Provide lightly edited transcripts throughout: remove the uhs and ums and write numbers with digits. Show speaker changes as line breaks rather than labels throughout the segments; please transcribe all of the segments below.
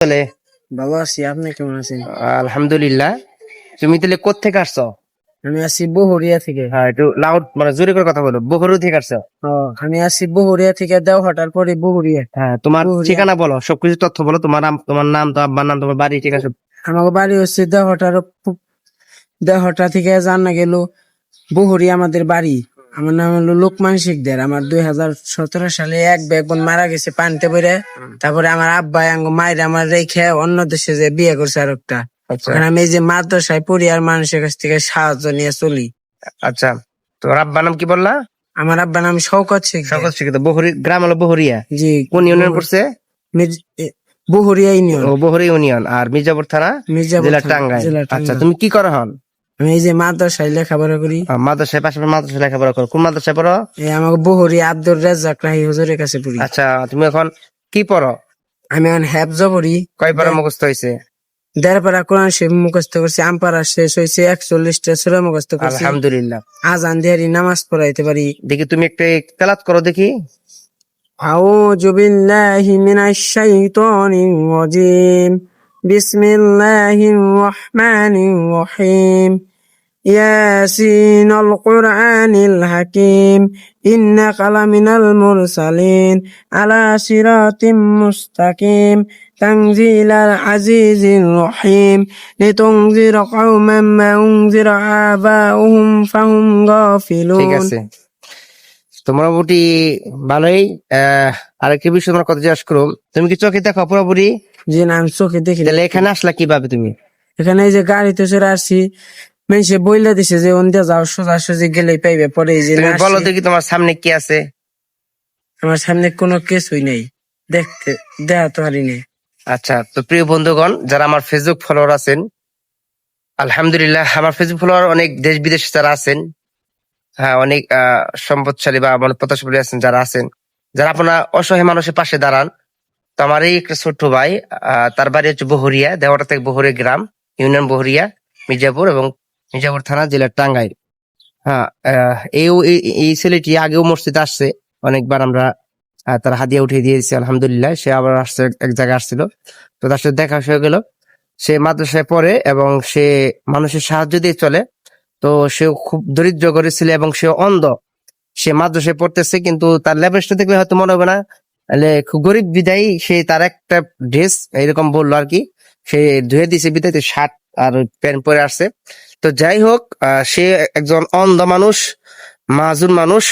তাহলে
ভালো আছি, আপনি কেমন আছেন?
আলহামদুলিল্লাহ। তুমি তাহলে কোত্থেকে আসছো?
আমি আছি বহুরিয়া থেকে।
হ্যাঁ, একটু লাউড মানে জোরে করে কথা বলো। বহরু থেকে আসছো?
আমি আছি বহুরিয়া থেকে, দেওহাটার পরে বহুরিয়া।
হ্যাঁ, তোমার
বহুরিয়া
ঠিকানা বলো, সবকিছু তথ্য বলো। তোমার নাম, তো আব্বার নাম, তোমার বাড়ি, ঠিক আছে?
আমার বাড়ি হচ্ছে দেওহাটার। দেওহাটা থেকে জানা গেল বহুরিয়া আমাদের বাড়ি। আমার নাম হলো লোকমান শিকদার। আমার 2017 সালে এক বেগ বোন মারা গেছে পানিতে পড়ে। তারপরে আমার আব্বা মায়ের আমার রেখে অন্য দেশে যে বিয়ে করছে আর একটা।
আচ্ছা
ওখানে আমি এই যে মাদ্রাসায় পড়ি আর মানুষের কাছ থেকে সাহায্য নিয়ে চলি।
আচ্ছা, তোমার আব্বার নাম কি বললা?
আমার আব্বার নাম শওকত শিকদার।
সকল শিক্ষিত। বহরি গ্রাম হলো বহরিয়া।
জি।
কোন ইউনিয়ন পড়ছে?
বহুরিয়া ইউনিয়ন।
ও, বহরি ইউনিয়ন। আর মির্জাপুর থানা,
মির্জাপুর
জেলা
থানা,
টাঙ্গাইল।
জেলা
আচ্ছা,
টাঙ্গাইল।
তুমি কি করো হন?
আমি এই যে মাদ্রাসায় লেখাপড়া করি।
মাদ্রাসায়, পাশাপাশি মাদ্রাসায় লেখাপড়া করো। কোন মাদ্রাসায় পড়ো?
এই আমাকে বহুরিয়া আব্দুর রাজ্জাক রাহি হুজুরের কাছে পড়ি।
আচ্ছা, তুমি এখন কি পড়ো?
আমি এখন হেফজ পড়ি।
কয় পারা মুখস্থ হয়েছে?
১.৫ পারা কোরআন শরীফ মুখস্থ করছি। আমপারা শেষ হয়েছে। ৪১টা সূরা মুখস্থ করছি।
আলহামদুলিল্লাহ।
আজান দিয়ারি নামাজ পড়াইতে পারি।
দেখি তুমি একটা তেলাওয়াত করো দেখি।
আউযু বিল্লাহি মিনাশ শাইতানির রাজিম। বিসমিল্লাহির রহমানির রহিম। ياسين القرآن الحكيم إنك لمن المرسلين على صراط مستقيم تنزيل العزيز الرحيم لتنذر قوما ما أنذر آباؤهم فهم
ঠিক
غافلون।
আছে, তো মোটামুটি ভালোই। আরেকটি বিষয় তোমার কথা জিজ্ঞাসা করো। তুমি কি চোখে দেখো পুরোপুরি?
যে নাম চোখে দেখি।
তাহলে এখানে আসলা কিভাবে তুমি?
এখানে এই যে গাড়িতে চড়ে আসছি, মানুষে বইলা দিছে যে ওন্দে যাও, সোজাসুজি গেলেই পাইবে। পরে এই যে
তুমি বলো
আসছি।
দেখি তোমার সামনে কি আছে?
আমার সামনে কোনো কিছুই নেই, দেখা তো পারি নেই।
আচ্ছা, তো প্রিয় বন্ধুগণ, যারা আমার ফেসবুক ফলোয়ার আছেন, আলহামদুলিল্লাহ, আমার ফেসবুক ফলোয়ার অনেক দেশ বিদেশে যারা আছেন, হ্যাঁ, অনেক সম্পদশালী বা মানে প্রত্যাশালী আছেন, যারা আছেন, যারা আপনার অসহায় মানুষের পাশে দাঁড়ান। তো আমার এই একটা ছোট্ট ভাই, তার বাড়ি হচ্ছে বহরিয়া, দেওয়াটা থেকে বহরিয়া গ্রাম, ইউনিয়ন বহরিয়া, মির্জাপুর এবং মির্জাপুর থানা, জেলা টাঙ্গাইল। হ্যাঁ, এই ছেলেটি আগেও মসজিদে আসছে অনেকবার। আমরা তার হাদিয়া উঠিয়ে দিয়েছি, আলহামদুলিল্লাহ। সে আবার আসছে, এক জায়গায় আসছিল, তো তার সাথে দেখা হয়ে গেল। সে মাদ্রাসায় পড়ে এবং সে মানুষের সাহায্য দিয়ে চলে। তো সে খুব দরিদ্র ঘরের ছেলে এবং সে অন্ধ। সে মাদ্রাসায় পড়তেছে, কিন্তু তার লেবেসটা দেখলে হয়তো মনে হবে না, খুব গরিব বিদায়ী। সে তার একটা ড্রেস এরকম বললো আর কি, সে ধুয়ে দিয়েছে বিদায়, শার্ট আর প্যান্ট পরে আসছে। তো যাই হোক, সে একজন অন্ধ মানুষ, মাজুর মানুষ।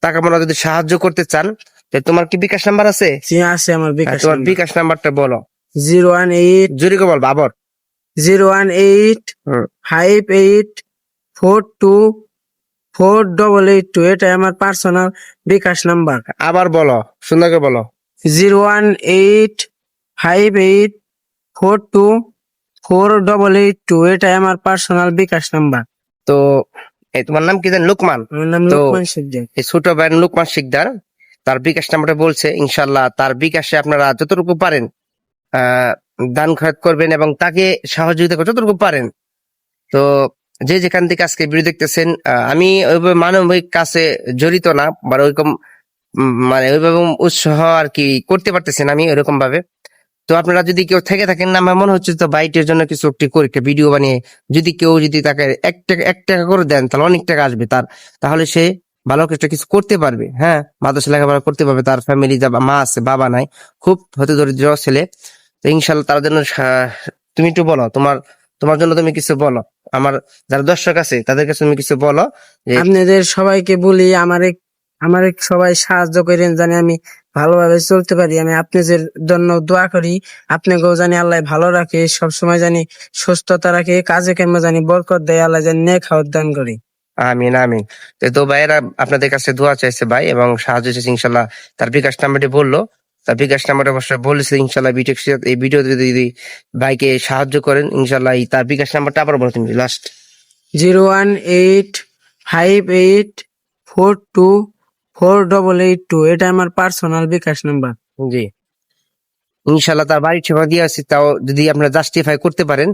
তাকে আপনারা যদি সাহায্য করতে চান, তো তোমার কি বিকাশ নাম্বার আছে?
জি আছে, আমার বিকাশ
তোমার
নাম্বার।
বিকাশ নাম্বারটা বলো।
018
জোরে করে বল বাবর।
018 58 42 4882। এটা আমার পার্সোনাল বিকাশ নাম্বার।
আবার বলো, সুন্দর করে বলো।
018 58 42 4882। এটা আমার পার্সোনাল বিকাশ নাম্বার।
তো তোমার নাম কি জানি? লোকমান।
আমার নাম
তো
লোকমান শিকদার।
এই ছোট ভাই লোকমান শিকদার, তার বিকাশ নাম্বারটা বলছে। ইনশাল্লাহ তার বিকাশে আপনারা যতটুকু পারেন দান খয়রাত করবেন এবং তাকে সহযোগিতা করবেন যতটুকু পারেন। তো যে যেখান থেকে আজকে ভিডিও দেখতেছেন, আমি ওইভাবে মানবিক কাছে জড়িত না, বা ওইরকম মানে ওইভাবে উৎসাহ আর কি করতে পারতেছেন আমি ওইরকম ভাবে। তো আপনারা যদি কেউ থেকে থাকেন না, আমার মনে হচ্ছে তো বাইটের জন্য কিছু একটি করে একটা ভিডিও বানিয়ে যদি কেউ যদি তাকে 1 টাকা করে দেন, তাহলে অনেক টাকা আসবে তার। তাহলে সে ভালো কিছু করতে পারবে। হ্যাঁ, মাদ্রাসা লেখাপড়া করতে পারবে। তার ফ্যামিলি, যা মা আছে, বাবা নাই, খুব হতে দরিদ্র ছেলে। তো ইনশাল্লাহ তার জন্য তুমি একটু বলো, তোমার জন্য তুমি কিছু বলো। আমার যারা দর্শক আছে তাদের কাছে তুমি কিছু বলো।
আপনাদের সবাইকে বলি, আমার সবাই সাহায্য করেন জানি আমি ভালোভাবে চলতে পারি। আমি আপনাদের জন্য দোয়া করি, আপনাকেও জানি আল্লাহ ভালো রাখে, সবসময় জানি সুস্থতা রাখে, কাজে কর্মে জানি বরকত দেয়, আল্লাহ জানি নেক হায়াত দান করি।
আমিন আমিন। তো ভাইয়েরা আপনাদের কাছে দোয়া চাইছে ভাই, এবং সাহায্য চাইছে। ইনশাল্লাহ তার বিকাশ নাম্বারটি বললো, তার বিকাশ নাম্বারটা অবশ্যই বলেছে। ইনশাল্লাহ এই ভিডিওতে যদি ভাইকে সাহায্য করেন, ইনশাল্লাহ তার বিকাশ নাম্বারটা আবার বলো তুমি লাস্ট।
018 58 42 4882। এটা আমার পার্সোনাল বিকাশ নাম্বার।
জি, ইনশাল্লাহ তার বাড়ির ঠিকানা দিয়ে আসছি। তাও যদি আপনারা জাস্টিফাই করতে পারেন,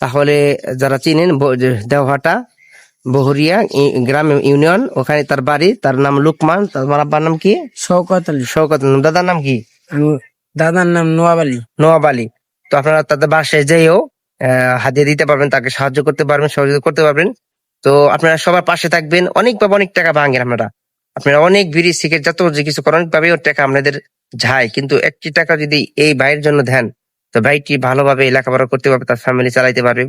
তাহলে যারা চিনেন দেওহাটা বহরিয়া গ্রাম ইউনিয়ন, ওখানে তার বাড়ি। তার নাম লোকমান। তার আব্বার নাম কি?
শওকত আলী।
শওকত। দাদার নাম কি?
দাদার নাম নোয়াব আলী।
নওয়াব আলী। তো আপনারা তাদের বাসায় যেয়েও হাদিয়া দিতে পারবেন, তাকে সাহায্য করতে পারবেন, সহযোগিতা করতে পারবেন। তো আপনারা সবার পাশে থাকবেন। অনেকভাবে অনেক টাকা ভাঙেন আপনারা অনেক বিড়ি সিগারেট যত যে কিছু করেন ভাবে ওর টাকা আপনাদের যায়, কিন্তু একটি টাকা যদি এই ভাইয়ের জন্য দেন, তো ভাইটি ভালোভাবে লেখাপড়া করতে পারবে, তার ফ্যামিলি চালাইতে পারবে।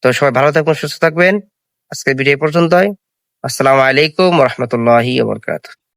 তো সবাই ভালো থাকবেন, সুস্থ থাকবেন। আজকের ভিডিও এই পর্যন্তই। আসসালামু আলাইকুম ওয়া রাহমাতুল্লাহি ওয়া বারাকাতুহু।